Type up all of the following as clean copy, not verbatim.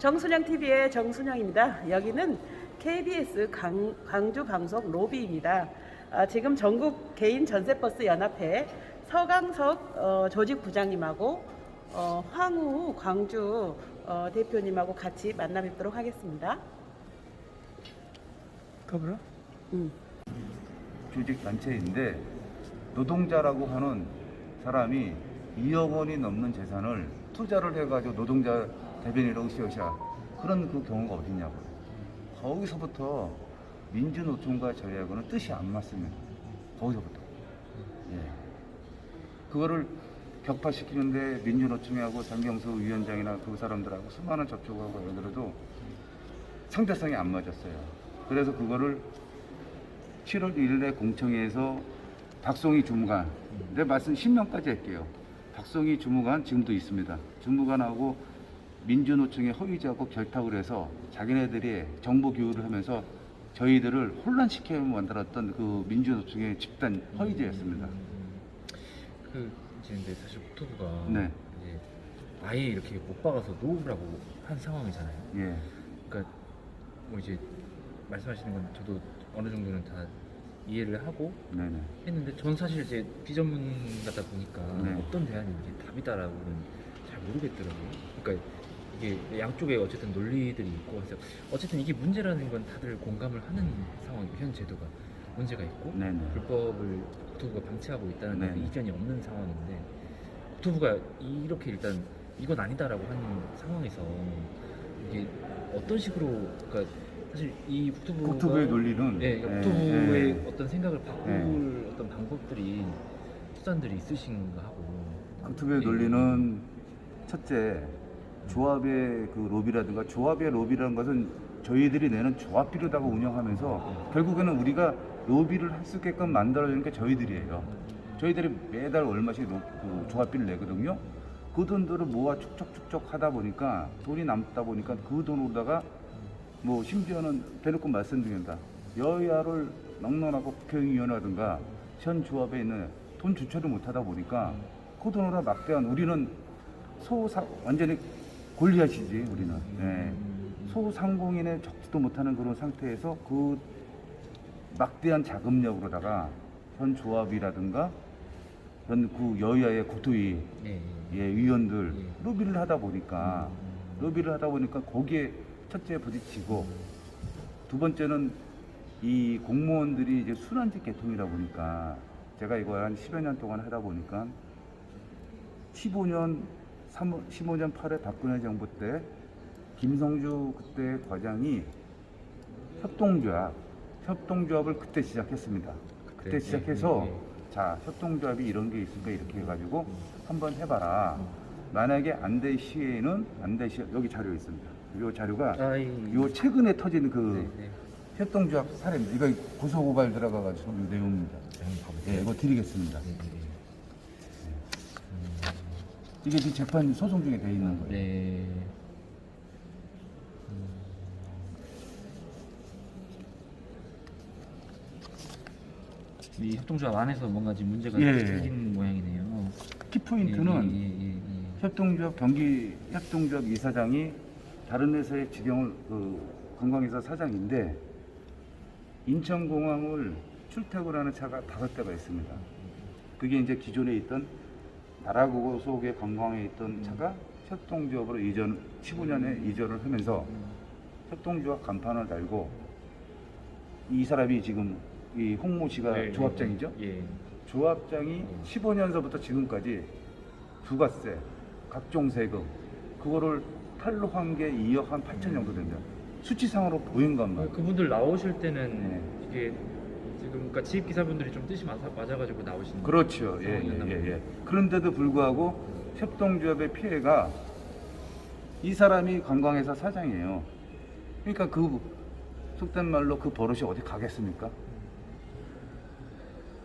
정순영 TV의 정순영입니다. 여기는 KBS 광주 방송 로비입니다. 지금 전국 개인 전세버스 연합회 서강석 조직 부장님하고 황우 광주 대표님하고 같이 만나 뵙도록 하겠습니다. 더불어? 조직 단체인데 노동자라고 하는 사람이 2억 원이 넘는 재산을 투자를 해가지고 노동자 대변인으로 으쌰으쌰 그런 그 경우가 어딨냐고요. 거기서부터 민주노총과 저희하고는 뜻이 안 맞습니다. 거기서부터. 예. 그거를 격파시키는데 민주노총하고 장경수 위원장이나 그 사람들하고 수많은 접촉하고 그러더라도 상대성이 안 맞았어요. 그래서 그거를 7월 1일에 공청회에서 박송희 주무관, 내 말씀 10명까지 할게요. 박송희 주무관 지금도 있습니다. 주무관하고 민주노총의 허위자하고 결탁을 해서 자기네들이 정보 교류를 하면서 저희들을 혼란시켜 만들었던 그 민주노총의 집단 허위자였습니다. 이제 근데 사실 국토부가 네. 이제 아예 이렇게 못 박아서 놓으라고 한 상황이잖아요. 예. 그러니까 뭐 이제 말씀하시는 건 저도 어느 정도는 다 이해를 하고 네네. 했는데 전 사실 이제 비전문가다 보니까 네. 어떤 대안이 이제 답이다라고는 잘 모르겠더라고요. 그러니까 이게 양쪽에 어쨌든 논리들이 있고 그래서 어쨌든 이게 문제라는 건 다들 공감을 하는 상황이고 현 제도가 문제가 있고 네네. 불법을 국토부가 방치하고 있다는 데 네네. 이견이 없는 상황인데 국토부가 이렇게 일단 이건 아니다라고 하는 상황에서 이게 어떤 식으로 그러니까 사실 이 국토부의 논리는 예, 국토부의 예. 어떤 생각을 바꿀 어떤 방법들이 수단들이 있으신가 하고 국토부의 예. 논리는 첫째 조합의 그 로비라든가 조합의 로비라는 것은 저희들이 내는 조합비로다가 운영하면서 결국에는 우리가 로비를 할 수 있게끔 만들어주는 게 저희들이에요. 저희들이 매달 얼마씩 그 조합비를 내거든요. 그 돈들을 모아 축적축적 하다 보니까 돈이 남다 보니까 그 돈으로다가 뭐 심지어는 대놓고 말씀드린다. 여야를 넉넉하고 국회의원이라든가 현 조합에 있는 돈 주체를 못하다 보니까 그 돈으로 막대한 우리는 완전히 골리앗이지 우리는. 네. 소상공인에 적지도 못하는 그런 상태에서 그 막대한 자금력으로다가 현 조합이라든가 현 그 여야의 국토위 위원들 로비를 하다 보니까 거기에 첫째 부딪히고 두 번째는 이 공무원들이 이제 순환직 계통이다 보니까 제가 이거 한 10여 년 동안 하다 보니까 15년 8회 박근혜 정부 때 김성주 그때 과장이 협동조합을 그때 시작했습니다. 그때 시작해서 자 협동조합이 이런 게 있으니까 이렇게 해가지고 한번 해봐라. 만약에 안 될 시에는 여기 자료 있습니다. 이 자료가 요 최근에 터진 그 협동조합 사례입니다. 이거 고소고발 들어가가지고 이 내용입니다. 네, 이거 드리겠습니다. 이게 지금 재판 소송 중에 돼 있는 거예요. 네. 이 협동조합 안에서 뭔가 지금 문제가 생긴 모양이네요. 키포인트는 협동조합 경기 협동조합 이사장이 다른 회사의 직영을 관광회사 사장인데 인천공항을 출퇴근하는 차가 5대가 있습니다. 그게 이제 기존에 있던 나라고고 속의 관광에 있던 차가 협동조합으로 15년에 이전을 하면서 협동조합 간판을 달고 이 사람이 지금 이 홍모 씨가 조합장이죠. 조합장이 15년서부터 지금까지 부가세, 각종 세금 그거를 탈루한 게 2억 한 8천 정도 된다. 수치상으로 보인 것만. 그분들 나오실 때는 이게 지금 그러니까 지입 기사분들이 좀 뜻이 맞아가지고 나오시는. 그렇죠. 예. 그런데도 불구하고 협동조합의 피해가 이 사람이 관광회사 사장이에요. 그러니까 그 속된 말로 그 버릇이 어디 가겠습니까?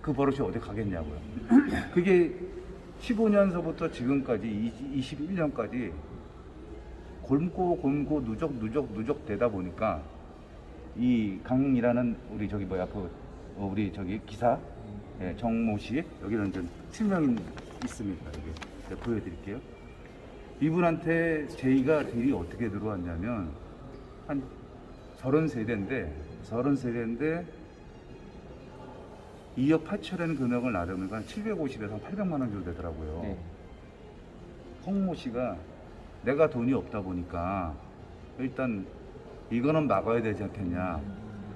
그 버릇이 어디 가겠냐고요. 그게 15년서부터 지금까지 21년까지 곪고 누적 되다 보니까 이 강이라는 우리 저기 우리 저기 기사 정모 씨 여기는 좀 실명이 있습니다. 여기 제가 보여드릴게요. 이분한테 제의가 딜이 어떻게 들어왔냐면 한 30세대인데 2억 8천이라는 금액을 나르면 750에서 800만 원 정도 되더라고요. 네. 홍모 씨가 내가 돈이 없다 보니까 일단 이거는 막아야 되지 않겠냐.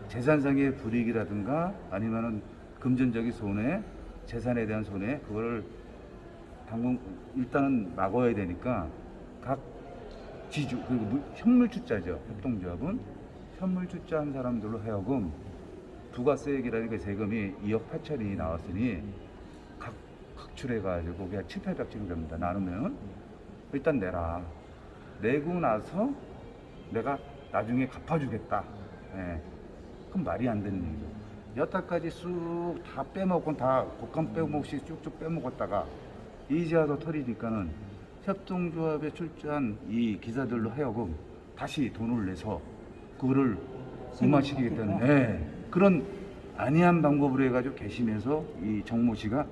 재산상의 불이익이라든가 아니면은 금전적인 손해, 재산에 대한 손해, 그거를 당분 일단은 막아야 되니까 각 지주, 그리고 현물주자죠. 협동조합은 현물주자 한 사람들로 하여금 부가세액이라는 세금이 2억 8천이 나왔으니 각출해가지고 그냥 7, 800 정도 됩니다. 나누면 일단 내라. 내고 나서 내가 나중에 갚아주겠다. 예. 그럼 말이 안 되는 얘기죠. 여태까지 쑥 다 빼먹고 다 곡간 빼먹씩 쭉쭉 빼먹었다가 이제 와서 털이니까는 협동조합에 출자한 이 기사들로 하여금 다시 돈을 내서 그거를 무마시키겠다는 그런 안이한 방법으로 해가지고 개심해서 이 정모 씨가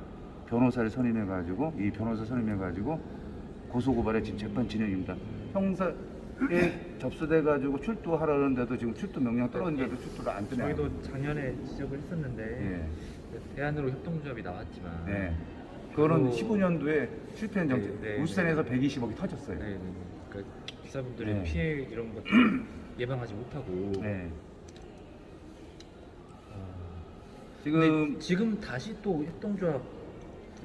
변호사를 선임해가지고 이 변호사 선임해가지고 고소고발에 지금 재판 진행입니다. 형사에 접수돼가지고 출두하라는데도 지금 출두 명령 떨어졌는데도 출두를 안 뜨네요. 저희도 작년에 지적을 했었는데 대안으로 협동조합이 나왔지만 그거는 그- 15년도에 실패한 정책 울산에서 120억이 터졌어요. 그러니까 기사분들의 네. 피해 이런 것들 예방하지 못하고 지금 지금 다시 또 협동조합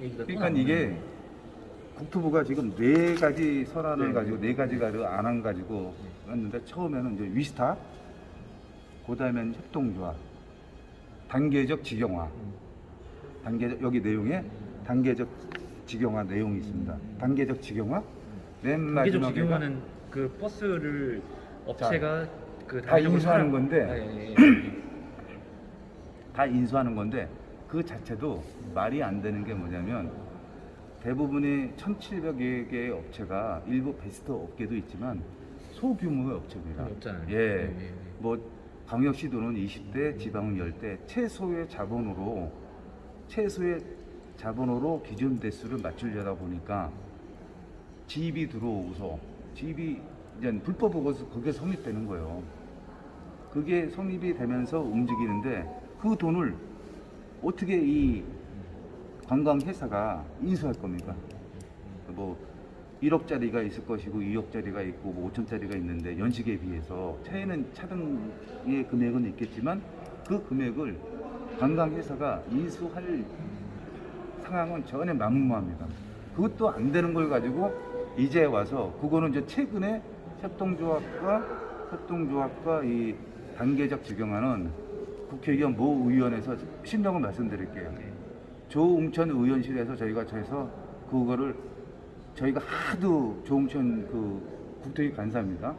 얘기가 또 그러니까 나오네요. 이게 국토부가 지금 4가지 선언을 가지고 4가지가 안 한 가지고 했는데 처음에는 이제 위스타, 그다음엔 협동조합, 단계적 직영화, 단계적 여기 내용에 단계적 직영화 내용이 있습니다. 단계적 직영화, 맨 단계적 마지막에 직영화는 그 버스를 업체가 그 다 단계적으로 인수하는 사람- 건데 다 인수하는 건데 그 자체도 말이 안 되는 게 뭐냐면 대부분의 1,700여 개의 업체가 일부 베스트 업계도 있지만 소규모의 업체입니다. 없잖아요. 예. 뭐 광역시도는 20대, 지방은 10대, 최소의 자본으로 기준 대수를 맞추려다 보니까 집이 들어오고서 집이 이제 불법으로 그게 성립되는 거예요. 그게 성립이 되면서 움직이는데 그 돈을 어떻게 이 관광회사가 인수할 겁니까? 뭐 1억짜리가 있을 것이고 2억짜리가 있고 뭐 5천짜리가 있는데 연식에 비해서 차등의 금액은 있겠지만 그 금액을 관광회사가 인수할 상황은 전혀 만무합니다. 그것도 안 되는 걸 가지고 이제 와서 그거는 이제 최근에 협동조합과 이 단계적 직영화는 국회의원 모 의원에서 신명을 말씀드릴게요. 조웅천 의원실에서 저희가 그거를 저희가 하도 조웅천 그 국토위 간사입니다.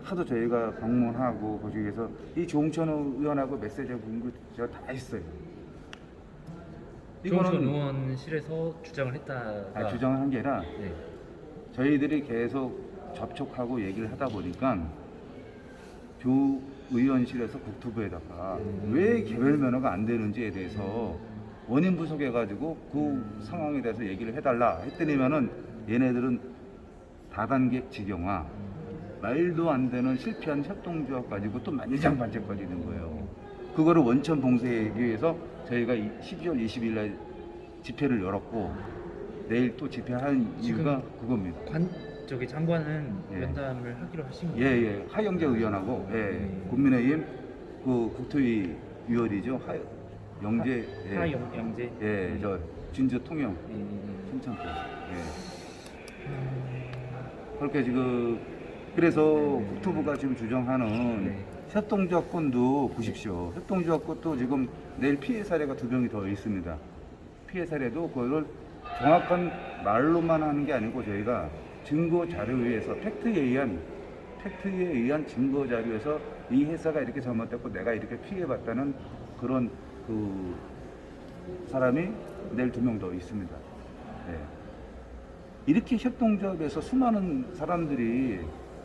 하도 저희가 방문하고 거기에서 이 조웅천 의원하고 메시지 공부 제가 다 했어요. 조은천 의원실에서 주장을 했다가 주장을 한 게 아니라 네. 저희들이 계속 접촉하고 얘기를 하다 보니까 조 의원실에서 국토부에다가 왜 개별 면허가 안 되는지에 대해서 원인 분석해가지고 그 상황에 대해서 얘기를 해달라 했더니만은 얘네들은 다단계 직영화 말도 안 되는 실패한 협동조합 가지고 또 만지작반짝거리는 거예요. 그거를 원천 봉쇄하기 위해서 저희가 12월 20일 날 집회를 열었고 내일 또 집회한 이유가 그겁니다. 저기 장관은 예. 면담을 하기로 하신 거예요? 예. 하영재 의원하고 국민의힘 그 국토위 위원이죠. 영재 영재 저 진주 통영 신청도 그렇게 지금 그래서 국토부가 지금 주장하는 협동조합권도 보십시오. 협동조합권도 지금 내일 피해 사례가 2명이 더 있습니다. 피해 사례도 그거를 정확한 말로만 하는 게 아니고 저희가 증거 자료에 의해서 팩트에 의한 증거 자료에서 이 회사가 이렇게 잘못됐고 내가 이렇게 피해봤다는 그런 그 사람이 내일 2명 더 있습니다. 이렇게 협동조합에서 수많은 사람들이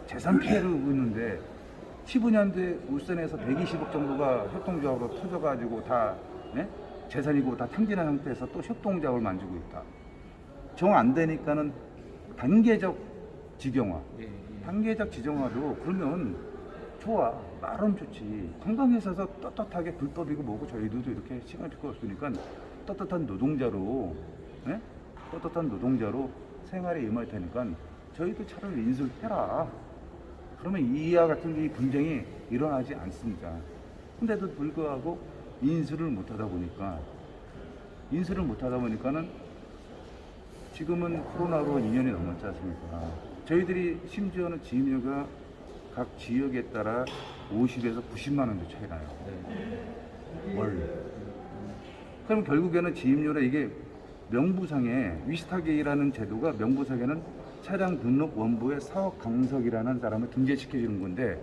재산 피해를 입고 있는데 15년도에 울산에서 120억 정도가 협동조합으로 터져가지고 다 재산이고 다 탕진한 상태에서 또 협동조합을 만들고 있다. 정 안 되니까는 단계적 직영화. 예, 예. 단계적 지정화도 그러면 좋아, 말은 좋지. 건강에 있어서 떳떳하게 불법이고 뭐고 저희들도 이렇게 시간이 필요 없으니까 떳떳한 노동자로, 예? 떳떳한 노동자로 생활에 임할 테니까 저희도 차라리 인수해라. 그러면 이와 같은 이 분쟁이 일어나지 않습니다. 근데도 불구하고 인수를 못하다 보니까는 지금은 코로나로 2년이 넘었지 않습니까? 저희들이 심지어는 지임료가 각 지역에 따라 50에서 90만 원도 차이 나요. 네. 월. 그럼 결국에는 지임료라 이게 명부상에 위스타게이라는 제도가 명부상에는 차량 등록 원부에 사업 강석이라는 사람을 등재시켜 주는 건데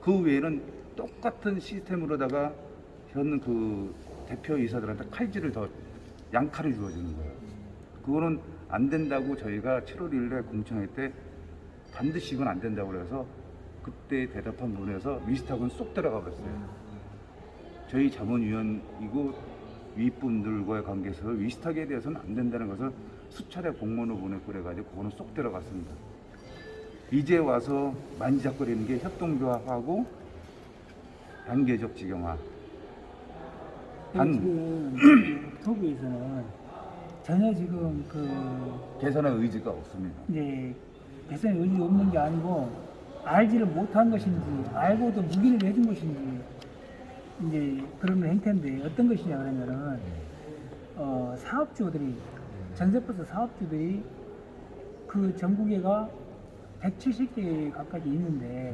그 외에는 똑같은 시스템으로다가 현 그 대표이사들한테 칼질을 더 양칼을 주어주는 거예요. 그거는 안 된다고 저희가 7월 1일에 공청회 때 반드시 이건 안 된다고 그래서 그때 대답한 부분에서 위스탁은 쏙 들어가 버렸어요. 저희 자문위원이고 윗분들과의 관계에서 위스탁에 대해서는 안 된다는 것을 수차례 공문을 보내고 그래가지고 그거는 쏙 들어갔습니다. 이제 와서 만지작거리는 게 협동조합하고 단계적 직영화. 지금 토부에서는 전혀 지금 그 개선의 의지가 없습니다. 이제 개선의 의지 없는 게 아니고 알지를 못한 것인지 알고도 무기를 내준 것인지 이제 그런 행태인데 어떤 것이냐 그러면은 사업주들이 전세버스 사업주들이 그 전국에가 170개 가까이 있는데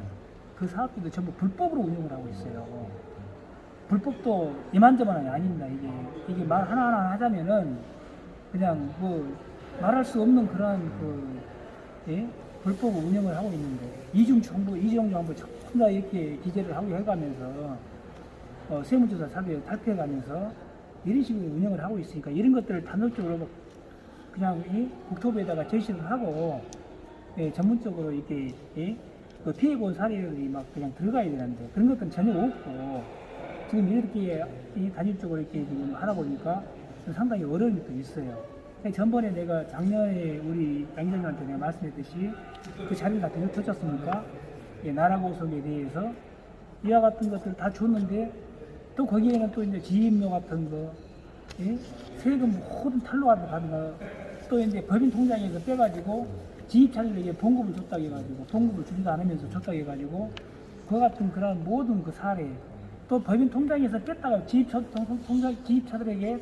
그 사업주들 전부 불법으로 운영을 하고 있어요. 불법도 이만저만이 아닙니다. 이게 말 하나하나 하자면은 그냥 뭐 말할 수 없는 그런 예? 불법 운영을 하고 있는데 이중정부 전부 다 이렇게 기재를 하고 해가면서 세무조사 사비를 탈피해가면서 이런 식으로 운영을 하고 있으니까 이런 것들을 단독적으로 그냥 국토부에다가 제시를 하고 전문적으로 이렇게 그 피해본 사례들이 막 그냥 들어가야 되는데 그런 것들은 전혀 없고 지금 이렇게 단일적으로 이렇게 지금 하다 보니까 상당히 어려움이 또 있어요. 전번에 내가 작년에 우리 양 기자님한테 내가 말씀했듯이 그 자료를 다 드렸었습니까? 나라고속에 대해서 이와 같은 것들 다 줬는데 또 거기에는 또 이제 지임료 같은 거, 세금 모든 탈루하고 가는 거, 또 이제 법인 통장에서 빼가지고 지입차들에게 봉급을 줬다고 해가지고 봉급을 주지도 않으면서 줬다고 해가지고 그 같은 그런 모든 그 사례 또 법인 통장에서 뺐다가 지입차들에게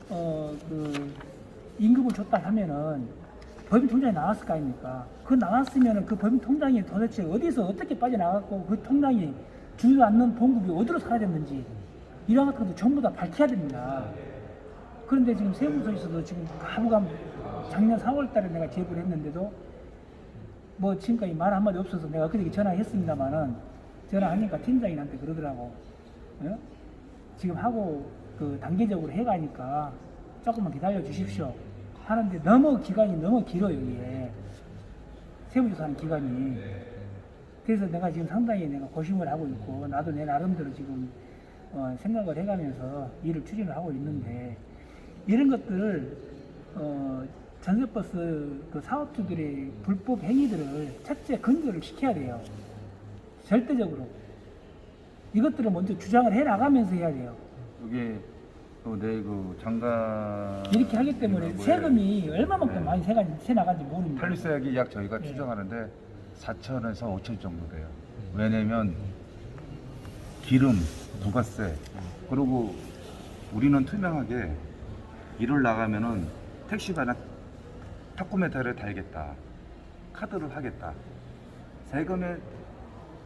그 임금을 줬다 하면은 법인 통장에 나왔을 거 아닙니까? 그 나왔으면은 그 법인 통장이 도대체 어디서 어떻게 빠져나갔고 그 통장이 주지도 않는 봉급이 어디로 사라졌는지 이런 것도 전부 다 밝혀야 됩니다. 그런데 지금 세무서에서도 지금 가부감 작년 4월 달에 내가 제보를 했는데도 뭐 지금까지 말 한마디 없어서 내가 그저께 전화했습니다만은 전화하니까 팀장님한테 그러더라고. 지금 하고 그 단계적으로 해가니까 조금만 기다려 주십시오 하는데 기간이 너무 길어요. 이게 세무조사하는 기간이. 그래서 내가 지금 상당히 내가 고심을 하고 있고 나도 내 나름대로 지금 생각을 해가면서 일을 추진을 하고 있는데 이런 것들을 전세버스 그 사업주들의 불법 행위들을 첫째 근절을 시켜야 돼요. 절대적으로 이것들을 먼저 주장을 해 나가면서 해야 돼요. 이게 또 내일 그 장관 이렇게 하기 때문에 세금이 얼마만큼 많이 새 나간지 모릅니다. 탈루세액이 약 저희가 추정하는데 4천에서 5천 정도 돼요. 왜냐면 기름, 부가세 그리고 우리는 투명하게 일을 나가면은 택시가나 타코메타를 달겠다, 카드를 하겠다. 세금에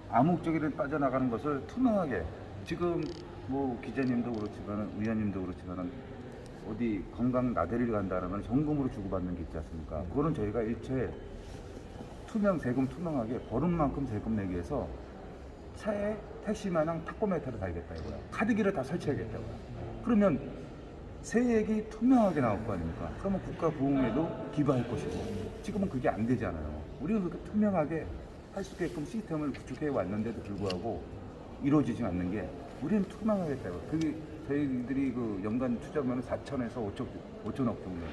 암묵적으로 빠져나가는 것을 투명하게 지금 뭐 기자님도 그렇지만 의원님도 그렇지만 어디 관광 나들이를 간다면 현금으로 주고받는 게 있지 않습니까? 그거는 저희가 일체 세금 투명하게 버는 만큼 세금 내기 위해서 차에 택시마냥 타코메타를 달겠다 이거야. 카드기를 다 설치하겠다고요. 그러면 세액이 투명하게 나올 거 아닙니까? 그러면 국가 부흥에도 기부할 것이고 지금은 그게 안 되잖아요. 우리는 그렇게 투명하게 할 수 있게끔 시스템을 구축해 왔는데도 불구하고 이루어지지 않는 게 우리는 투명하겠다고. 그게 저희들이 그 연간 투자하면 4천에서 5천억 정도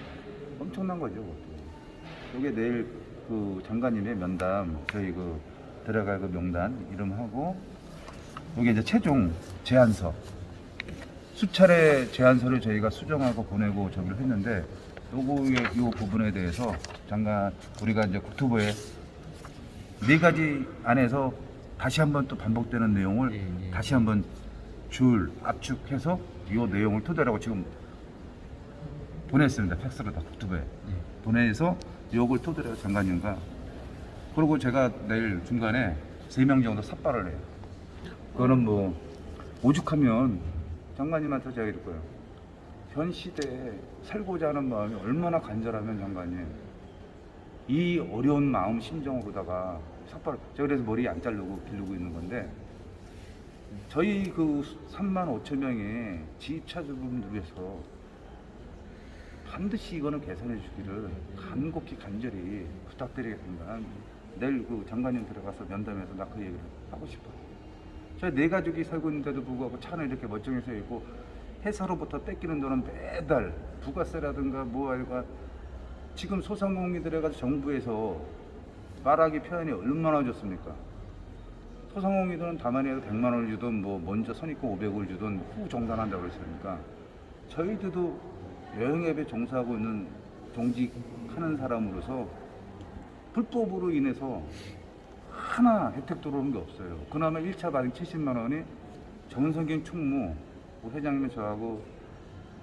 엄청난 거죠. 그것도. 이게 내일 그 장관님의 면담 저희 그 들어갈 그 명단 이름하고 여기 이제 최종 제안서 수차례 제안서를 저희가 수정하고 보내고 저기를 했는데 요거의 요 부분에 대해서 장관 우리가 이제 국토부에 4가지 안에서 다시 한번 또 반복되는 내용을 예, 예. 다시 한번 줄 압축해서 이 내용을 토대로 하고 지금 보냈습니다. 팩스로 다 국토부에 보내서 요걸 토대로 해서 장관님과 그리고 제가 내일 중간에 3명 정도 삭발을 해요. 그거는 뭐 오죽하면 장관님한테 제가 이럴 거예요. 현 시대에 살고자 하는 마음이 얼마나 간절하면 장관님 이 어려운 마음 심정으로다가 삭발 제가 그래서 머리 안 자르고 기르고 있는 건데 저희 그 3만 5천 명의 지휘차주분들 위해서 반드시 이거는 개선해 주기를 간곡히 간절히 부탁드리겠습니다. 내일 그 장관님 들어가서 면담해서 나 그 얘기를 하고 싶어요. 저희 4가족이 살고 있는데도 불구하고 차는 이렇게 멀쩡히 서 있고 회사로부터 뺏기는 돈은 매달 부가세라든가 뭐할까 지금 소상공인들 해가지고 정부에서 말하기 표현이 얼마나 좋습니까? 소상공인들은 다만이 해도 100만 원을 주든 뭐 먼저 선입금 500을 주든 후 정산한다고 그랬으니까 저희들도 여행업에 종사하고 있는 종직하는 사람으로서 불법으로 인해서 하나 혜택 들어오는 게 없어요. 그나마 1차 받은 70만 원이 정성균 총무 우리 회장님이 저하고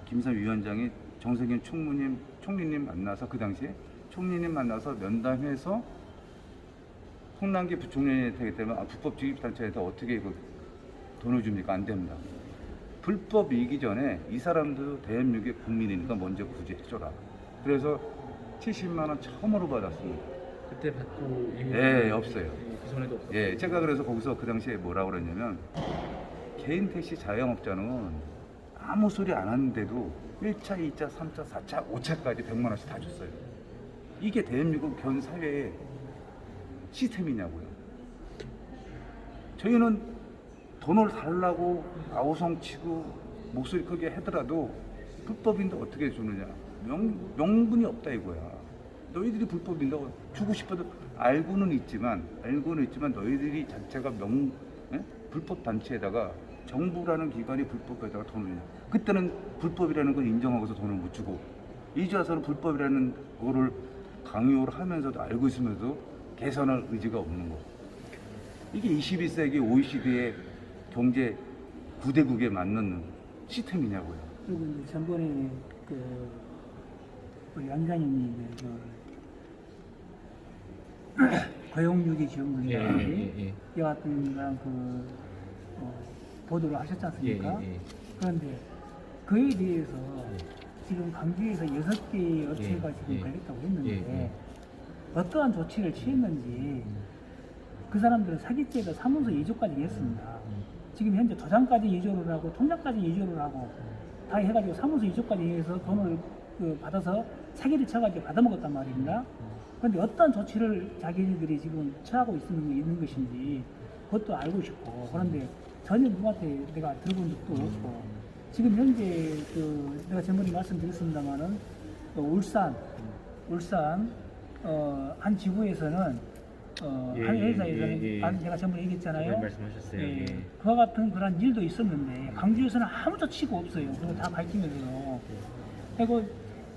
김선 위원장이 정성균 총리님 만나서 그 당시에 총리님 만나서 면담해서 홍남기 부총리에 되기 때문에 불법 주입단체에다 어떻게 그 돈을 줍니까? 안 됩니다. 불법이기 전에 이 사람도 대한민국의 국민이니까 먼저 구제해줘라. 그래서 70만 원 처음으로 받았습니다. 그때 받고 예, 없어요. 그 전에도 없었고. 예, 제가 그래서 거기서 그 당시에 뭐라고 그랬냐면 개인 택시 자영업자는 아무 소리 안 하는데도 1차, 2차, 3차, 4차, 5차까지 100만 원씩 다 줬어요. 이게 대한민국 현 사회의 시스템이냐고요. 저희는 돈을 달라고 아우성치고 목소리 크게 하더라도 불법인데 어떻게 주느냐. 명분이 없다 이거야. 너희들이 불법인데 주고 싶어도 알고는 있지만 너희들이 자체가 불법 단체에다가 정부라는 기관이 불법에다가 돈을 내냐. 그때는 불법이라는 걸 인정하고서 돈을 못 주고 이제 와서는 불법이라는 거를 강요를 하면서도 알고 있으면서도 개선할 의지가 없는 거. 이게 21세기 OECD의 경제 9대국에 맞는 시스템이냐고요. 그리고 이제 전번에 그 우리 양장님이 그 고용유지 지원금이라든지 이와 같은 그런 그 보도를 하셨지 않습니까? 그런데 그에 대해서 지금 강주에서 6개의 업체가 지금 걸렸다고 했는데 어떠한 조치를 취했는지 그 사람들은 사기죄에다 사문서 예조까지 했습니다. 지금 현재 도장까지 예조를 하고 통장까지 예조를 하고 다 해가지고 사무소 예조까지 해서 돈을 받아서 사기를 쳐가지고 받아먹었단 말입니다. 그런데 어떤 조치를 자기들이 지금 취하고 있는 것인지 그것도 알고 싶고 그런데 전혀 누구한테 내가 들어본 적도 없고 지금 현재 내가 전번에 말씀드렸습니다마는 울산 한 지구에서는 한 회사에서는 제가 전번에 얘기했잖아요. 말씀하셨어요. 그와 같은 그런 일도 있었는데 강주에서는 아무 조치가 없어요. 그거 다 밝히면서. 그리고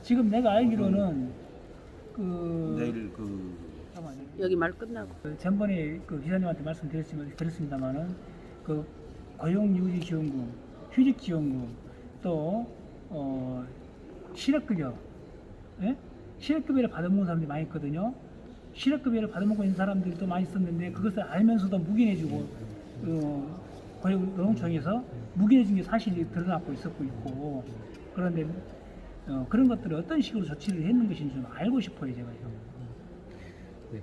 지금 내가 알기로는 내일 잠깐만요. 여기 말 끝나고. 전번에 기자님한테 말씀드렸습니다만은 고용유지지원금, 휴직지원금, 또 실업급여, 예? 실업급여를 받아먹은 사람들이 많이 있거든요. 실업급여를 받아먹고 있는 사람들도 많이 있었는데 그것을 알면서도 묵인해주고 고용노동청에서 묵인해준 게 사실이 드러나고 있고 그런데 그런 것들을 어떤 식으로 조치를 했는 것인지 좀 알고 싶어요 제가요. 네.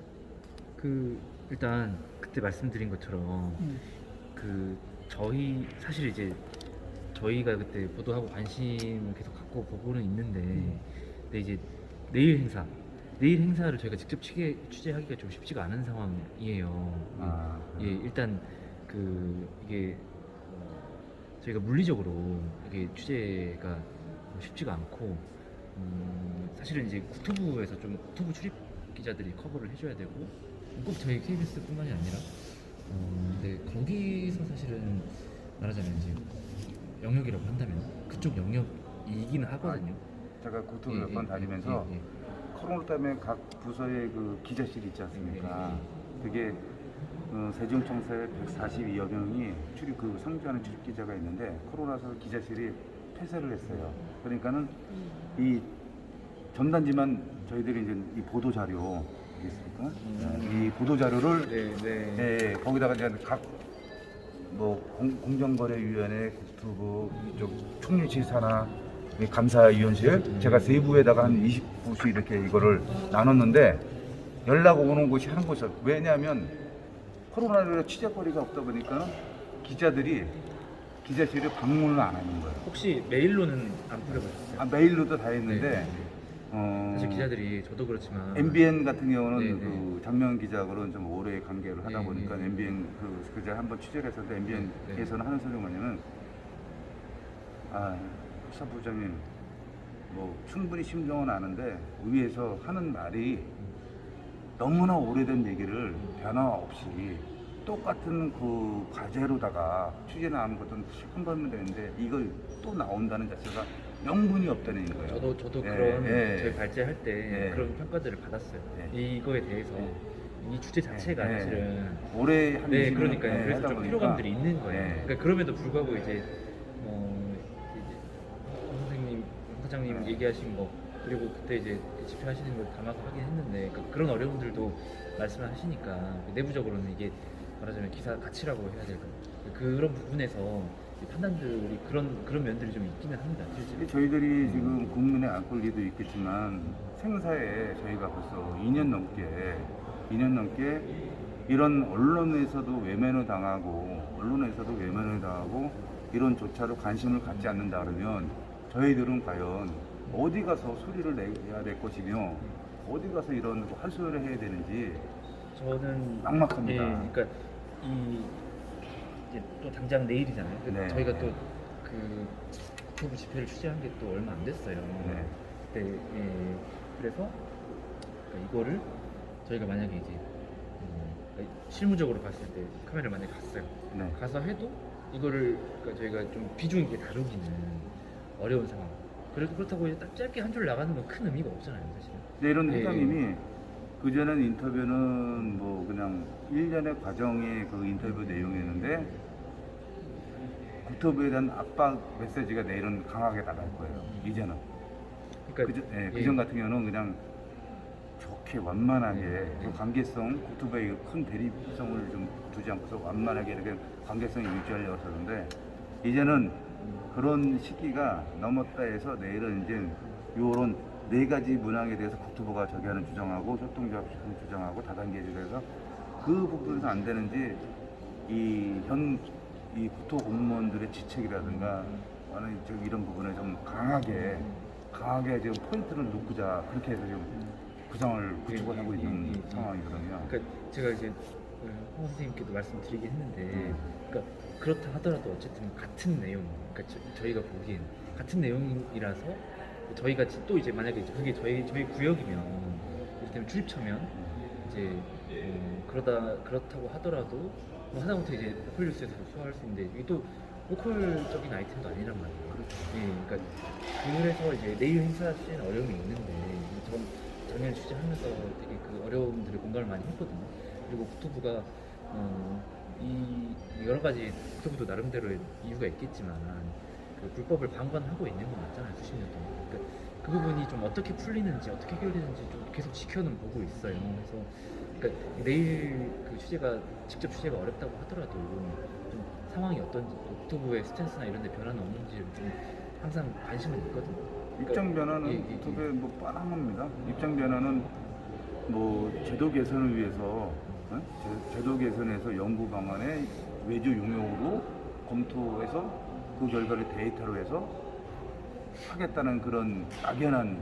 일단 그때 말씀드린 것처럼 저희 사실 이제 저희가 그때 보도하고 관심 계속 갖고 보고는 있는데 근데 이제 내일 행사를 저희가 직접 취재하기가 좀 쉽지가 않은 상황이에요. 예, 일단 이게 저희가 물리적으로 이게 취재가 쉽지가 않고 사실은 이제 국토부에서 좀 국토부 출입 기자들이 커버를 해줘야 되고 꼭 저희 KBS뿐만이 아니라 근데 거기서 사실은 말하자면 이제 영역이라고 한다면 그쪽 영역이기는 하거든요. 제가 고토 예, 몇 번 예, 다니면서 예, 예. 코로나 때문에 각 부서의 그 기자실 있지 않습니까? 그게 세종청사에 142여 명이 출입 그 상주하는 출입 기자가 있는데 코로나서 기자실이 폐쇄를 했어요. 그러니까는 이 전단지만 저희들이 이제 이 보도 자료 있습니까? 이 보도 자료를 네, 거기다가 이제 각 뭐 공정거래위원회, 국토부, 이쪽 총리지사나 감사위원실 제가 세부에다가 한 20부씩 이렇게 이거를 나눴는데 연락 오는 곳이 한 곳이었어요. 왜냐하면 코로나로 취재거리가 없다 보니까 기자들이 기자실에 방문을 안 하는 거예요. 혹시 메일로는 안 뿌려보셨어요? 메일로도 다 했는데 네. 사실 기자들이 저도 그렇지만 MBN 같은 경우는 네, 네. 그 장명 기자하고는 좀 오래 관계를 하다 네, 보니까 네. MBN 그 제가 한번 취재를 했었는데 MBN에서는 하는 소리가 뭐냐면 사 부장님 뭐 충분히 심정은 아는데 위에서 하는 말이 너무나 오래된 얘기를 변화 없이 똑같은 그 과제로다가 취재 나오는 것도 한 번만 되는데 이걸 또 나온다는 자체가 명분이 없다는 거예요. 저도 예, 그런 예. 저희 발제할 때 예. 그런 평가들을 받았어요. 예. 이거에 대해서 이 주제 자체가 예. 사실은 올해 한 네 20년 그러니까요. 그래서 하다 좀 보니까 피로감들이 있는 거예요. 예. 그러니까 그럼에도 불구하고 이제 황 선생님, 황 사장님 얘기하신 거 그리고 그때 이제 집회하시는 걸 담아서 하긴 했는데 그런 어려움들도 말씀을 하시니까 내부적으로는 이게 말하자면 기사 가치라고 해야 될까 그런 부분에서 판단들이 그런 면들이 좀 있기는 합니다. 실제로. 저희들이 지금 국민의 알 권리도 있겠지만 생사에 저희가 벌써 2년 넘게 이런 언론에서도 외면을 당하고 이런 조차로 관심을 갖지 않는다 그러면 저희들은 과연 어디 가서 소리를 내야 될 것이며 어디 가서 이런 할 소리를 해야 되는지 저는 막막합니다. 예, 그러니까 이제 또 당장 내일이잖아요. 네. 저희가 또 그 국토부 집회를 취재한 게 또 얼마 안 됐어요. 네. 그때 그래서 그러니까 이거를 저희가 만약에 이제 그러니까 실무적으로 봤을 때 카메라를 만약에 갔어요. 네. 가서 해도 이거를 그러니까 저희가 좀 비중 있게 다루기는 어려운 상황. 그래도 그렇다고 이제 딱 짧게 한 줄 나가는 건 큰 의미가 없잖아요, 사실은. 네, 이런 예, 회장님이 그전엔 인터뷰는 뭐 그냥 일련의 과정의 그 인터뷰 내용이었는데 국토부에 대한 압박 메시지가 내일은 강하게 나갈 거예요. 이제는. 그러니까 그전 같은 경우는 그냥 좋게 완만하게 그 관계성 국토부의 큰 대립성을 좀 두지 않고서 완만하게 이렇게 관계성을 유지하려고 했었는데 이제는 그런 시기가 넘었다 해서 내일은 이제 요런 4가지 문항에 대해서 국토부가 저기 하는 주장하고 협동조합 주장하고 다단계 주장해서 그 부분에서 안 되는지 이 국토 공무원들의 지책이라든가 이런 부분에 좀 강하게 지금 포인트를 놓고자 그렇게 해서 지금 구상을 구축을 하고 있는 상황이거든요. 그러니까 제가 이제 홍 선생님께도 말씀드리긴 했는데, 그러니까 그렇다 하더라도 어쨌든 같은 내용, 그러니까 저희가 보기엔 같은 내용이라서 저희가 또 이제 만약에 이제 그게 저희 구역이면 이를테면 출입처면 이제 그렇다고 하더라도 뭐 하다못해 이제 로컬 뉴스에서 소화할 수 있는데 이게 또 로컬적인 아이템도 아니란 말이에요. 예, 그러니까 그래서 이제 내일 행사 취재는 어려움이 있는데 전 작년 취재하면서 되게 그 어려움들을 공감을 많이 했거든요. 그리고 국토부가 이 여러 가지 국토부도 나름대로의 이유가 있겠지만 그 불법을 방관하고 있는 건 맞잖아요, 수십 년 동안. 그러니까 그 부분이 좀 어떻게 풀리는지 어떻게 해결되는지 좀 계속 지켜는 보고 있어요. 그래서 그러니까 내일 그 직접 취재가 어렵다고 하더라도 좀 상황이 어떤지 국토부의 스탠스나 이런 데 변화는 없는지 좀 항상 관심은 있거든요. 입장 변화는 국토부에 뭐 뻔합니다. 입장 변화는 뭐 제도 개선을 위해서 제도 개선에서 연구 방안의 외주 용역으로 검토해서 그 결과를 데이터로 해서 하겠다는 그런 막연한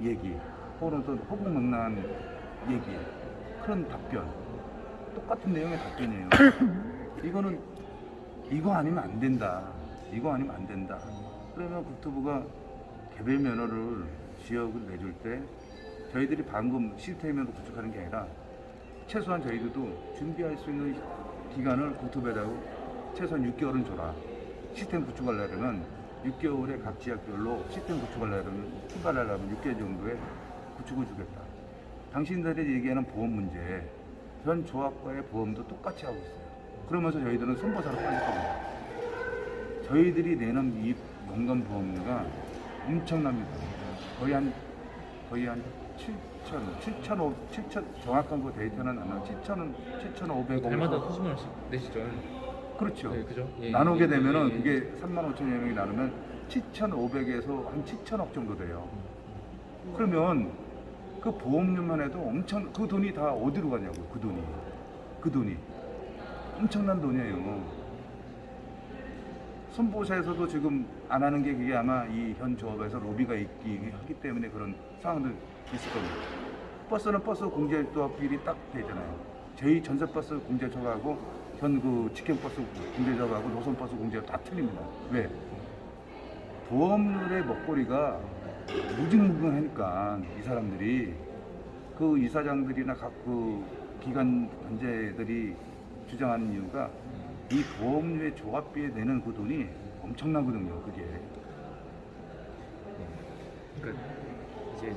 얘기 혹은 또 허공맹랑한 얘기 그런 답변 똑같은 내용의 답변이에요. 이거는 이거 아니면 안 된다. 그러면 국토부가 개별 면허를 지역을 내줄 때 저희들이 방금 시스템으로 구축하는 게 아니라 최소한 저희들도 준비할 수 있는 기간을 국토부에다가 최소한 6개월은 줘라. 시스템 구축하려면 6개월에 각 지역별로 시스템 구축하려면 출발하려면 6개월 정도의 구축을 주겠다. 당신들이 얘기하는 보험 문제, 현 조합과의 보험도 똑같이 하고 있어요. 그러면서 저희들은 손보사로 빠질 겁니다. 저희들이 내는 이 연간 보험료가 엄청납니다. 거의 한 7,000 정확한 그 데이터는 안 나와요. 7,500원. 달마다 수십만 원씩 내시죠. 그렇죠. 네, 그죠? 예, 나누게 예, 되면은 예, 예. 그게 35,000여 명이 나누면 7,500에서 한 7,000억 정도 돼요. 그러면 그 보험료만 해도 엄청 그 돈이 다 어디로 가냐고요. 그 돈이 엄청난 돈이에요. 손보사에서도 지금 안 하는 게 그게 아마 이 현 조합에서 로비가 하기 때문에 그런 상황들 있을 겁니다. 버스는 버스 공제조합비리 딱 되잖아요. 저희 전세버스 공제조합하고 현 그 직행버스 공제조합하고 노선버스 공제조합 다 틀립니다. 왜? 보험료의 먹거리가 무궁무진하니까 이 사람들이 그 이사장들이나 각 그 기관 관제들이 주장하는 이유가 이 보험료의 조합비에 내는 그 돈이 엄청나거든요. 그게. 그러니까 이제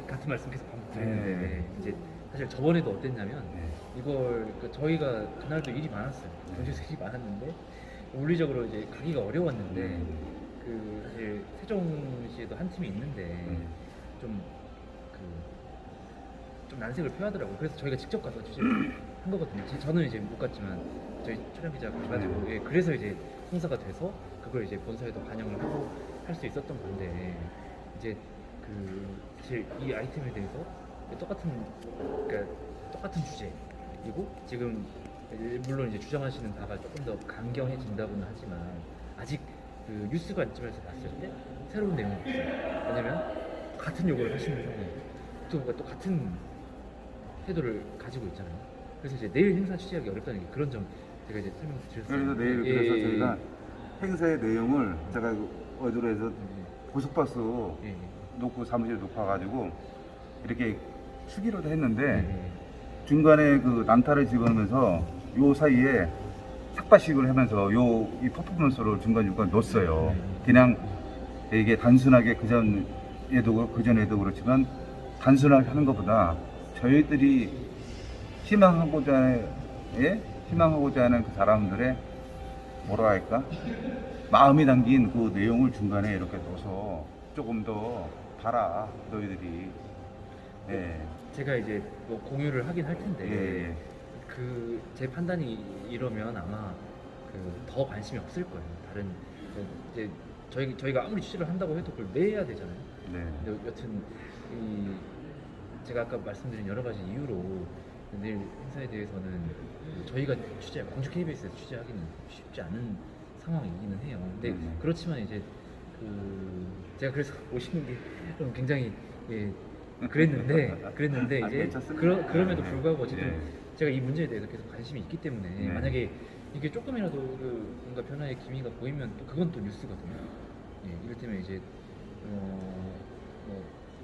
같은 말씀 계속 반복드리는데 네. 이제 사실 저번에도 어땠냐면 네. 이걸 저희가 그날도 일이 많았어요. 경주에서 일이 많았는데 물리적으로 이제 가기가 어려웠는데 그 사실 세종시에도 한 팀이 있는데 좀 난색을 표하더라고요. 그래서 저희가 직접 가서 취재를 한 거거든요. 저는 이제 못 갔지만 저희 촬영 기자가 가가지고 예, 그래서 이제 성사가 돼서 그걸 이제 본사에도 반영을 하고 할 수 있었던 건데 이제 그 사실 이 아이템에 대해서 똑같은 주제이고 지금 물론 이제 주장하시는 바가 조금 더 강경해진다고는 하지만 아직 그 뉴스 관점에서 봤을 때 새로운 내용이 없어요. 왜냐면 같은 요구를 하시는 상황에 국토부가 또 같은 태도를 가지고 있잖아요. 그래서 이제 내일 행사 취재하기 어렵다는 게 그런 점 제가 이제 설명드렸어요. 그래서 내일 예, 그래서 예, 저희가 행사의 내용을 제가 어디로 해서 고속버스 예, 예. 놓고 사무실 놓고 와가지고 이렇게 수기로도 했는데 예, 중간에 그 난타를 집어넣으면서 요 사이에 삭발식을 하면서 이 퍼포먼스를 중간중간 넣었어요. 그냥 이게 단순하게 그전에도 그렇지만 단순하게 하는 것보다 저희들이 희망하고자 하는 그 사람들의 뭐라 할까? 마음이 담긴 그 내용을 중간에 이렇게 넣어서 조금 더 봐라, 너희들이. 예. 제가 이제 뭐 공유를 하긴 할 텐데 예. 그 제 판단이 이러면 아마 그 더 관심이 없을 거예요. 다른 이제 저희가 아무리 취재를 한다고 해도 그걸 내야 되잖아요. 네. 근데 여튼 제가 아까 말씀드린 여러 가지 이유로 내일 행사에 대해서는 저희가 광주 KBS에서 취재하기는 쉽지 않은 상황이기는 해요. 근데 그렇지만 이제 제가 그래서 오시는 게 좀 굉장히 그랬는데 아, 이제 괜찮습니다. 그럼에도 네. 불구하고 어쨌든 네. 제가 이 문제에 대해서 계속 관심이 있기 때문에 네. 만약에 이게 조금이라도 뭔가 변화의 기미가 보이면 또 그건 또 뉴스거든요. 이를테면 이제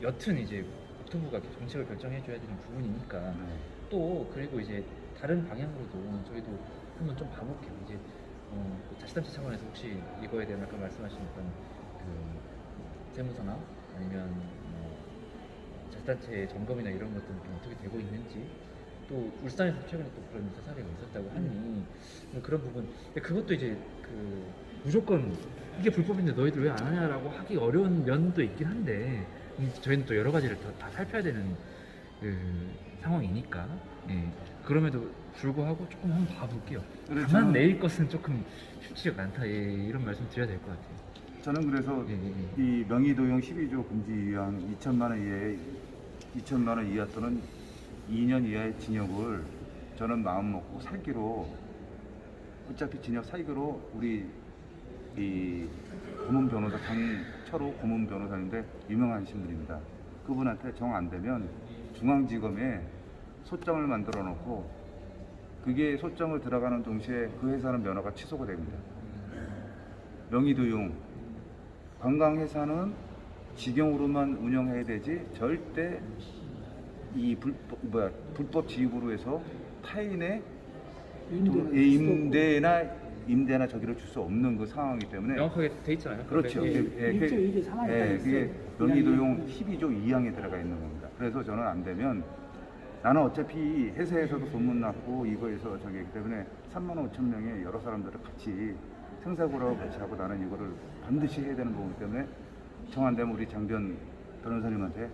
여튼 이제 국토부가 정책을 결정해줘야 되는 부분이니까 또 그리고 이제 다른 방향으로도 저희도 한번 좀 봐볼게요. 이제 자치단체 차원에서 혹시 이거에 대한 아까 말씀하신 어떤 그 세무서나 아니면 자치단체 점검이나 이런 것들은 좀 어떻게 되고 있는지 또 울산에서 최근에 또 그런 사례가 있었다고 하니 뭐 그런 부분 근데 그것도 이제 그 무조건 이게 불법인데 너희들 왜 안 하냐라고 하기 어려운 면도 있긴 한데 저희는 또 여러 가지를 다 살펴야 되는 그 상황이니까 그럼에도 불구하고 조금 한번 봐볼게요. 그래, 다만 저는- 내일 것은 조금 쉽지가 않다 이런 말씀 드려야 될 것 같아요. 저는 그래서 이 명의도용 12조 금지 위한 2천만 원 이하 또는 2년 이하의 징역을 저는 마음 먹고 살기로 어차피 징역 살기로 우리 이 고문 변호사 장철호 고문 변호사인데 유명하신 분입니다. 그분한테 정 안 되면 중앙지검에 소장을 만들어 놓고 그게 소장을 들어가는 동시에 그 회사는 면허가 취소가 됩니다. 명의도용 관광회사는 직영으로만 운영해야 되지 절대 이 불법 지입으로 해서 타인의 임대나 저기를 줄 수 없는 그 상황이기 때문에 명확하게 돼 있잖아요. 그렇죠. 네. 일조 이게 상황이 다 있어요. 그게 연기도용 12조 2항에 들어가 있는 겁니다. 그래서 저는 안 되면 나는 어차피 회사에서도 소문났고 이거에서 저기기 때문에 3만 5천 명의 여러 사람들을 같이 생사고라고 같이 하고 나는 이거를 반드시 해야 되는 거기 때문에 정 안 되면 우리 장변 변호사님한테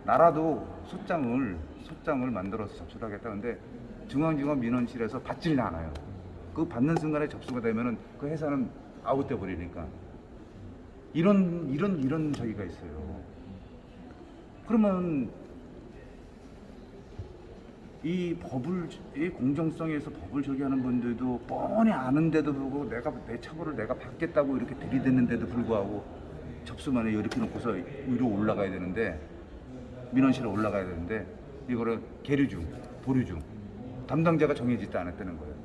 나라도 소장을 만들어서 접수를 하겠다는데 중앙지검 민원실에서 받지는 않아요. 그 받는 순간에 접수가 되면은 그 회사는 아웃돼 버리니까 이런 저기가 있어요. 그러면 이 공정성에서 법을 저기하는 분들도 뻔히 아는데도 불구하고 내 처벌을 내가 받겠다고 이렇게 들이댔는데도 불구하고 접수만에 이렇게 놓고서 위로 올라가야 되는데 민원실에 올라가야 되는데 이거를 보류 중 담당자가 정해지지 않았다는 거예요.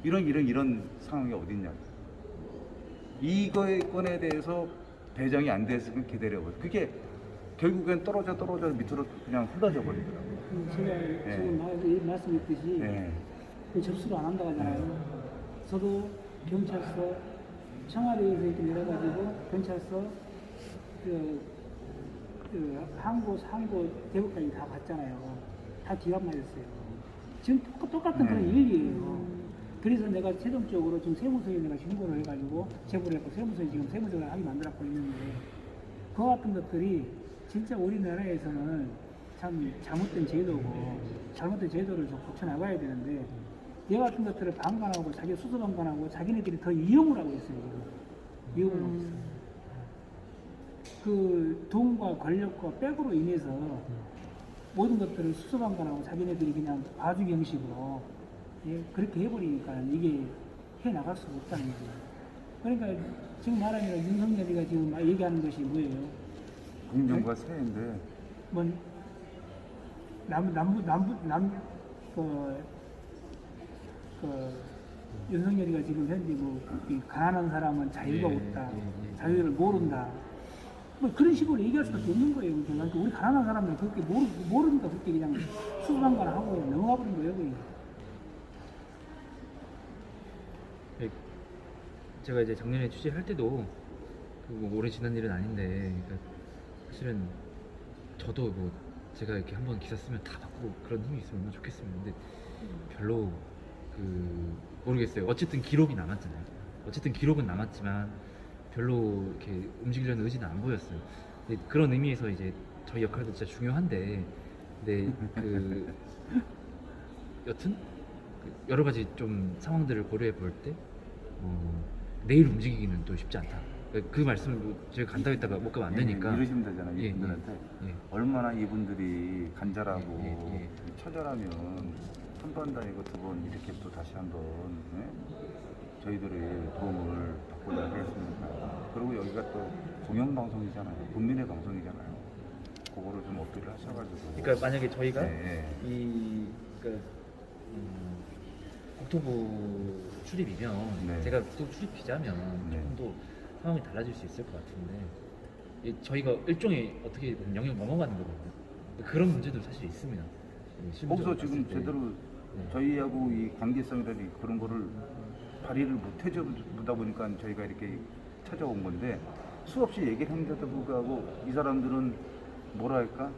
이런 상황이 어딨냐. 이거의 건에 대해서 배정이 안 됐으면 기다려봐요. 그게 결국엔 떨어져 밑으로 그냥 흩어져 버리더라고요. 제가 지금 말씀했듯이 네. 그 접수를 안 한다고 하잖아요. 저도 경찰서 청와대에서 이렇게 내려가지고 경찰서 항고 대법까지 다 갔잖아요. 다 기각 맞았어요. 지금 똑같은 그런 일이에요. 그래서 내가 최종적으로 지금 세무서에 내가 신고를 해가지고 제보를 했고 세무서에 지금 세무조를 하게 만들었고 있는데 그 같은 것들이 진짜 우리나라에서는 참 잘못된 제도고 잘못된 제도를 좀 고쳐나가야 되는데 얘 같은 것들을 방관하고 자기 수수방관하고 자기네들이 더 이용을 하고 있어요. 지금 이용을 하고 있어요. 그 돈과 권력과 백으로 인해서 모든 것들을 수수방관하고 자기네들이 그냥 봐주기 형식으로 그렇게 해버리니까 이게 해나갈 수가 없다는 거죠. 그러니까 지금 말하면 윤석열이가 지금 얘기하는 것이 뭐예요? 공정과 세인데 뭐 윤석열이가 지금 현재 이 가난한 사람은 자유가 없다, 자유를 모른다. 뭐 그런 식으로 얘기할 수밖에 없는 거예요. 그러니까 우리 가난한 사람은 그렇게 모르니까 그렇게 그냥 수수방관하고 넘어가 버린 거예요. 그냥. 제가 이제 작년에 취재할 때도 그뭐 오래 지난 일은 아닌데 그러니까 사실은 저도 뭐 제가 이렇게 한번 기사 쓰면 다 바꾸고 그런 힘이 있으면 얼마나 좋겠으면 근데 별로 모르겠어요. 어쨌든 기록이 남았잖아요. 어쨌든 기록은 남았지만 별로 이렇게 움직이려는 의지는 안 보였어요. 근데 그런 의미에서 이제 저희 역할도 진짜 중요한데 근데 여튼 여러 가지 좀 상황들을 고려해 볼 때 내일 움직이기는 또 쉽지 않다. 그 말씀을 제가 간다고 했다가 못 가면 안 되니까. 이러시면 되잖아요. 예, 이분들한테 예. 얼마나 이분들이 간절하고 예. 처절하면 한 번 다니고 두 번 이렇게 또 다시 한번 저희들의 도움을 받고자 하겠습니다. 그리고 여기가 또 공영방송이잖아요. 국민의 방송이잖아요. 그거를 좀 어필을 하셔가지고. 그러니까 만약에 저희가 네. 국토부 출입이면 네. 제가 국토부 출입 기자면 네. 조금 더 상황이 달라질 수 있을 것 같은데 저희가 일종의 어떻게 보면 영역 넘어가는 거거든요. 그런 문제도 사실 있습니다. 거기서 지금 제대로 네. 저희하고 이 관계성이라든지 그런 거를 발휘를 못 해주다 보니까 저희가 이렇게 찾아온 건데 수없이 얘기를 했는데도 불구하고 이 사람들은 뭐랄까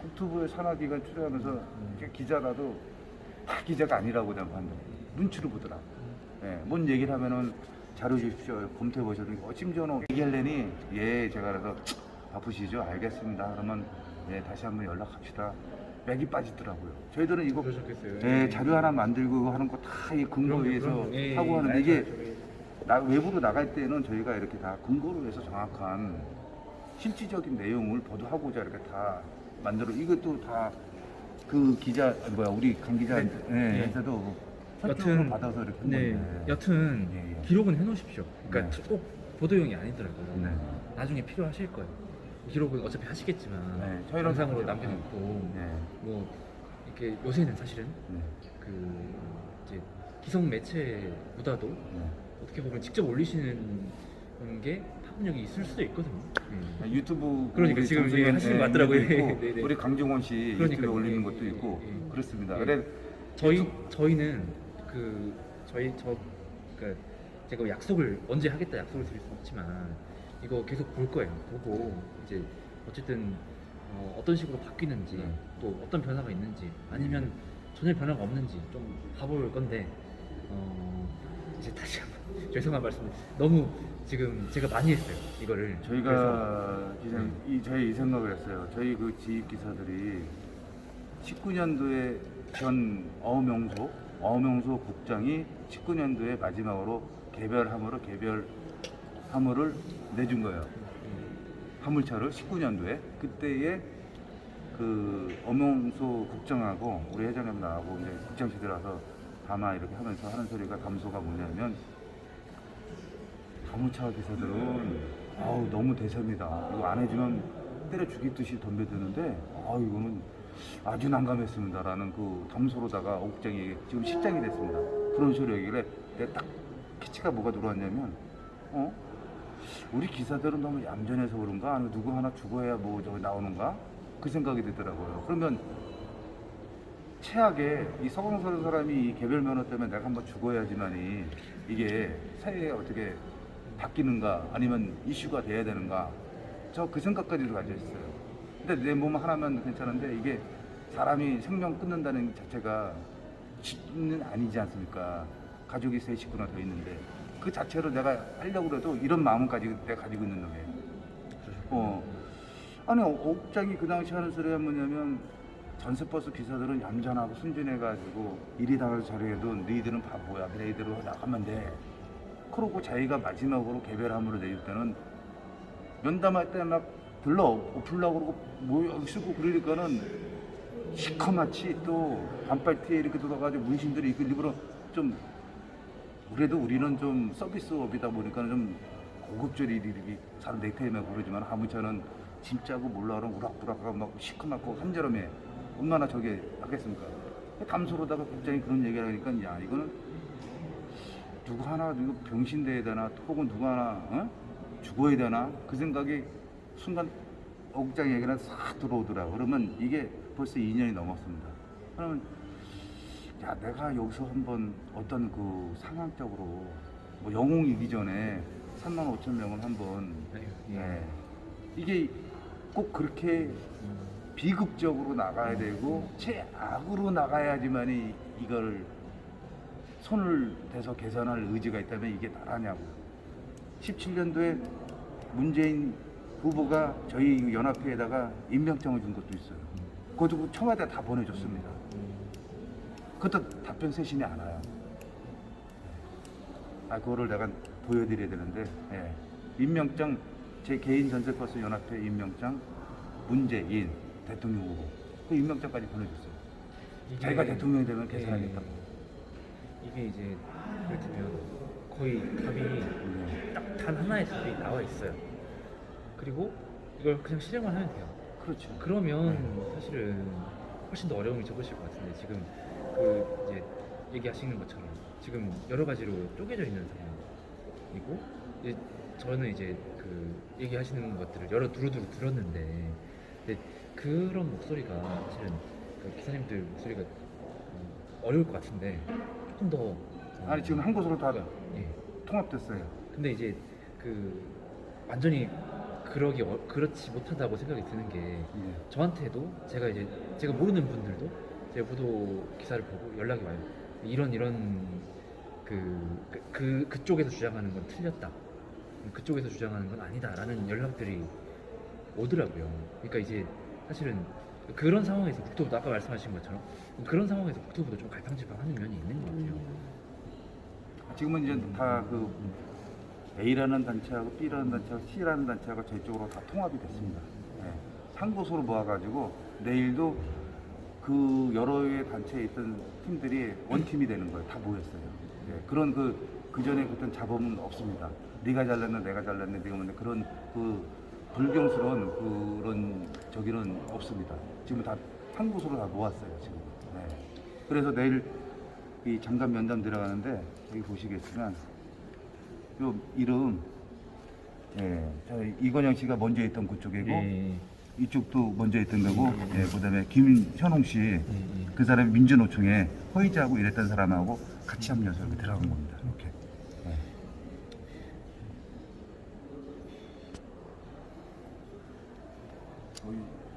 국토부의 산하기관 출연하면서 기자라도 다 기자가 아니라고 생각한다. 눈치를 보더라. 뭔 얘기를 하면은 자료 주십시오. 검토해 보셔도 심지어는 얘기하려니 제가 그래서 바쁘시죠? 알겠습니다. 그러면 다시 한번 연락합시다. 맥이 빠지더라고요. 저희들은 이거 그러셨겠어요. 자료 하나 만들고 하는 거 다 이 근거에 의해서 하고 하는데 이게 외부로 나갈 때는 저희가 이렇게 다 근거로 해서 정확한 실질적인 내용을 보도하고자 이렇게 다 만들어 이것도 다 그 기자 우리 강 기자한테도 설득을 받아서 이렇게 한 건데. 여튼 예. 기록은 해놓으십시오. 그러니까 네. 꼭 보도용이 아니더라고요. 네. 나중에 필요하실 거예요. 기록은 어차피 하시겠지만 네, 저희랑 영상으로 똑같아요. 남겨놓고 네. 뭐 이렇게 요새는 사실은 네. 이제 기성 매체보다도 네. 어떻게 보면 직접 올리시는 게 파급력이 있을 수도 있거든요. 예. 유튜브 그러니까 우리 지금 정승현 하시는 것 같더라고요. 있고, 네, 네. 우리 강종원 씨 그러니까요. 유튜브에 올리는 예, 것도 예, 있고 예, 예. 그렇습니다. 예. 그래 저희는 그 그러니까 제가 약속을 언제 하겠다 약속을 드릴 수 없지만 이거 계속 볼 거예요. 보고 이제 어쨌든 어떤 식으로 바뀌는지 네. 또 어떤 변화가 있는지 아니면 전혀 변화가 없는지 좀 봐볼 건데 이제 다시 한번 죄송한 말씀 너무 지금 제가 많이 했어요 이거를. 저희가 저희 이 생각을 했어요. 저희 그 지휘 기사들이 19년도에 전 어명소 국장이 19년도에 마지막으로 개별 화물을 내준 거예요. 화물차를 19년도에 그때에 그 어명소 국장하고 우리 회장님 나하고 이제 국장실에 와서 담아 이렇게 하면서 하는 소리가 담소가 뭐냐면 화물차 기사들은 아우 너무 대접이다. 이거 안 해주면 때려 죽이듯이 덤벼드는데 이거는 아주 난감했습니다라는 그 담소로다가 옥장이 지금 실장이 됐습니다. 그런 소리 얘기를 내가 딱 캐치가 뭐가 들어왔냐면 우리 기사들은 너무 얌전해서 그런가 아니면 누구 하나 죽어야 뭐 저기 나오는가 그 생각이 들더라고요. 그러면 최악의 이 서강서는 사람이 이 개별 면허 때문에 내가 한번 죽어야지만이 이게 사회에 어떻게 바뀌는가 아니면 이슈가 돼야 되는가 저 그 생각까지도 가져 있어요. 근데 내 몸 하나면 괜찮은데 이게 사람이 생명 끊는다는 자체가 는 아니지 않습니까? 가족이 세 식구나 더 있는데 그 자체로 내가 하려고 해도 이런 마음까지 내가 가지고 있는 놈이에요. 아니 옥장이 그 당시 하는 소리가 뭐냐면 전세버스 기사들은 얌전하고 순진해가지고 일이 당해서 저래도 너희들은 바보야 너희대로 나가면 돼. 그러고 자기가 마지막으로 개별 함으로 내릴 때는 면담할 때 막 엎으려고 그러고 뭐 쓰고 그러니까는 시커멓이 또 반팔티에 이렇게 들어가지고 문신들이 있고 일부러 좀 그래도 우리는 좀 서비스업이다 보니까 좀 고급져리 이렇게 사람 넥타이 매고 그러지만 화물차는 진짜고 몰라라 우락부락하고 막 시커멓고 한저럼에 얼마나 저게 하겠습니까? 담소로다가 국장이 그런 얘기를 하니까 야 이거는 누구 하나 이거 병신돼야 되나 혹은 누구 하나 죽어야 되나 그 생각이 순간 옥장 얘기가 싹 들어오더라고. 그러면 이게 벌써 2년이 넘었습니다. 그러면 야 내가 여기서 한번 어떤 그 상황적으로 뭐 영웅이기 전에 35,000명을 한번 이게 꼭 그렇게 비극적으로 나가야 되고 최악으로 나가야지만이 이걸 손을 대서 개선할 의지가 있다면 이게 나라냐고. 17년도에 문재인 후보가 저희 연합회에다가 임명장을 준 것도 있어요. 그것도 청와대 다 보내줬습니다. 그것도 답변 세심히 안 와요. 그거를 내가 보여드려야 되는데 임명장 제 개인 전세버스 연합회 임명장 문재인 대통령 후보 그 임명장까지 보내줬어요. 자기가 대통령이 되면 개선하겠다고. 이게 이제 그렇다면 거의 답이 딱 단 하나의 답이 나와 있어요. 그리고 이걸 그냥 실행만 하면 돼요. 그렇죠. 그러면 사실은 훨씬 더 어려움이 적으실 것 같은데 지금 그 이제 얘기하시는 것처럼 지금 여러 가지로 쪼개져 있는 상황이고 이제 저는 이제 그 얘기하시는 것들을 두루두루 들었는데 근데 그런 목소리가 사실은 그 기사님들 목소리가 어려울 것 같은데 조금 더 아니 지금 한 곳으로 다 예. 통합됐어요. 근데 이제 그 완전히 그렇지 못하다고 생각이 드는 게 저한테도 제가 모르는 분들도 제가 보도 기사를 보고 연락이 와요. 이런 그쪽에서 주장하는 건 틀렸다. 그쪽에서 주장하는 건 아니다라는 연락들이 오더라고요. 그러니까 이제 사실은 그런 상황에서 국토부도 아까 말씀하신 것처럼 그런 상황에서 국토부도 좀 갈팡질팡하는 면이 있는 것 같아요. 지금은 이제 다 그 A라는 단체하고 B라는 단체하고 C라는 단체하고 저희 쪽으로 다 통합이 됐습니다. 한 곳으로 모아가지고 내일도 그 여러 개 단체에 있던 팀들이 원팀이 되는 거예요. 다 모였어요. 그런 그 전에 어떤 잡음은 없습니다. 네가 잘났네, 내가 잘났네, 네가 뭔데 그런 그 불경스러운 그런 저기는 없습니다. 지금 다 한 곳으로 다 모았어요. 지금. 그래서 내일 이 장관 면담 들어가는데 여기 보시겠지만 요 이름 예, 저 이건영 씨가 먼저 있던 그쪽이고 예. 이쪽도 먼저 있던 거고, 예, 그다음에 김현웅 씨, 예. 그 사람이 민주노총에 허위자하고 이랬던 사람하고 같이 합류해서 이렇게 들어간 겁니다. 이렇게. 예.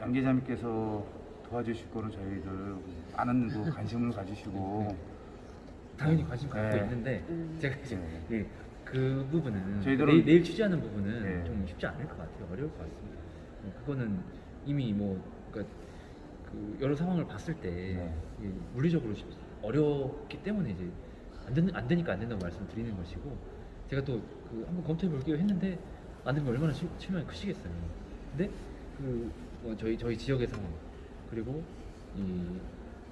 양 기자님께서 도와주실 거는 저희들 많은 그 관심을 가지시고 당연히 관심 갖고 네. 있는데 제가 이제 네. 예, 그 부분은 저희들은- 내일 취재하는 부분은 네. 좀 쉽지 않을 것 같아요. 어려울 것 같습니다. 그거는 이미 뭐 그러니까 그 여러 상황을 봤을 때 네. 예, 물리적으로 어렵기 때문에 이제 안 되니까 안 된다고 말씀드리는 것이고 제가 또 그 한번 검토해 볼게요 했는데 안 되면 얼마나 실망이 크시겠어요. 근데 그뭐 저희 지역의 상황 그리고 이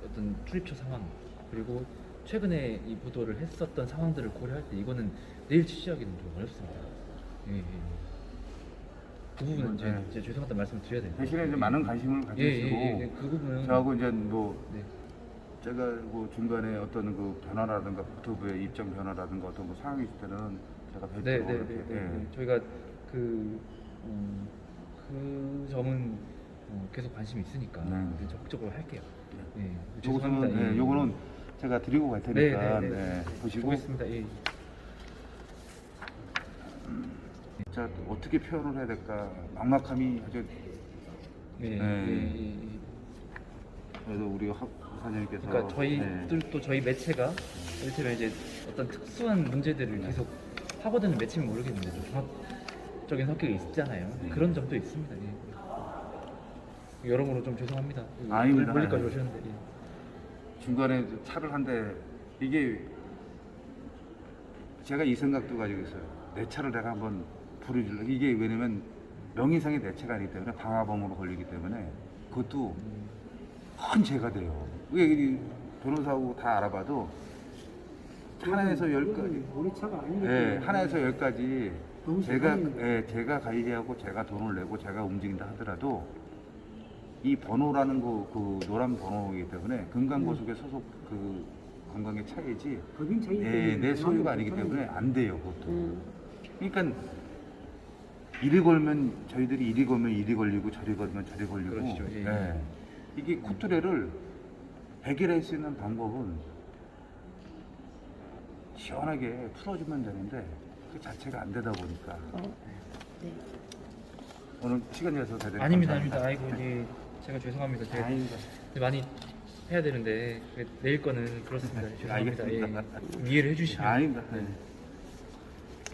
어떤 출입처 상황 그리고 최근에 이 보도를 했었던 상황들을 고려할 때 이거는 내일 취재하기는 좀 어렵습니다. 예, 예. 그 부분은 네. 제가 죄송하다는 말씀을 드려야 돼요. 대신에 이제 많은 관심을 가지시고 그 부분은 저하고 이제 뭐 네. 제가 뭐 중간에 어떤 그 변화라든가 국토부의 입장 변화라든가 어떤 그 상황이 있을 때는 제가 뵙도록 네, 이렇게 저희가 그 점은 계속 관심이 있으니까 네. 이제 적극적으로 할게요. 네. 요거는 죄송합니다. 예. 요거는 제가 드리고 갈 테니까 네. 네, 보시고 보겠습니다. 예. 자 어떻게 표현을 해야 될까 막막함이 아주 네. 네. 예. 그래도 우리 학 사장님께서 그러니까 저희들도 저희 매체가 이를테면 이제 어떤 특수한 문제들을 계속 파고드는 매체면 모르겠는데 좀 종합적인 성격이 있잖아요. 그런 점도 있습니다. 예. 여러모로 좀 죄송합니다. 아닙니다. 멀리까지 오셨는데. 예. 중간에 차를 한 대 이게 제가 이 생각도 가지고 있어요. 내 차를 내가 한번 부르질러 이게 왜냐면 명의상의 내 차가 아니기 때문에 방화범으로 걸리기 때문에 그것도 큰 죄가 돼요. 이게 이 변호사하고 다 알아봐도 하나에서 열까지 우리 차가 아니기 예, 때문에 하나에서 열까지 너무 제가 재밌네요. 제가 관리하고 제가 돈을 내고 제가 움직인다 하더라도 이 번호라는 그 노란 번호이기 때문에 금강고속에 소속 그 관광의 차이지 법인 차이기 예, 때문에 내 소유가 아니기 때문에 안 돼요 그것도. 그러니까 이리 걸면 저희들이 이리 걸면 이리 걸리고 저리 걸면 저리 걸리고 그러시죠. 예. 예. 이게 코트레를 해결할 수 있는 방법은 시원하게 풀어주면 되는데 그 자체가 안 되다 보니까 네. 오늘 시간 내서 대단히 아닙니다, 감사합니다. 아닙니다. 아이고 이제 제가 죄송합니다. 제가 아닙니다. 많이 해야 되는데 내일 거는 그렇습니다. 죄송합니다. 알겠습니다. 예. 이해를 해주시면. 아닙니다.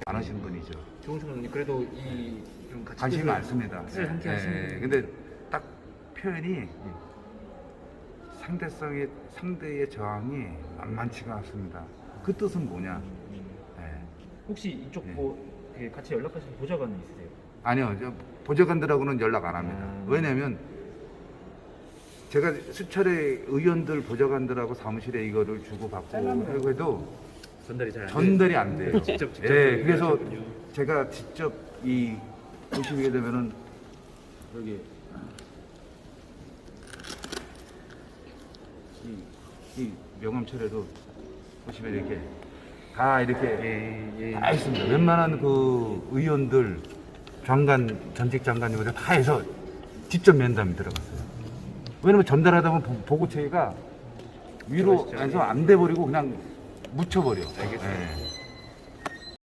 안 하시는 분이죠. 조은수 의원님 그래도 이좀 같이 관심이 뜻을 많습니다. 뜻을 함께 하시는. 예, 근데 딱 표현이 상대의 저항이 만만치가 않습니다. 그 뜻은 뭐냐? 예. 혹시 이쪽 예. 뭐 이렇게 같이 연락하신 보좌관 있으세요? 아니요, 저 보좌관들하고는 연락 안 합니다. 왜냐면 제가 수차례 의원들 보좌관들하고 사무실에 이거를 주고 받고 하고 해도 전달이 잘 안 전달이 안 돼요. 직접 예, 그래서 하시군요. 제가 직접 이 보시게 되면은 여기 이 명함철에도 보시면 이렇게 다 이렇게 다 있습니다. 웬만한 그 의원들 장관 전직 장관님들 다 해서 직접 면담이 들어갔어요. 왜냐면 전달하다 보면 보고 체계가 위로 그러시죠. 해서 안 돼 버리고 그냥 묻혀버려. 알겠습니다. 예.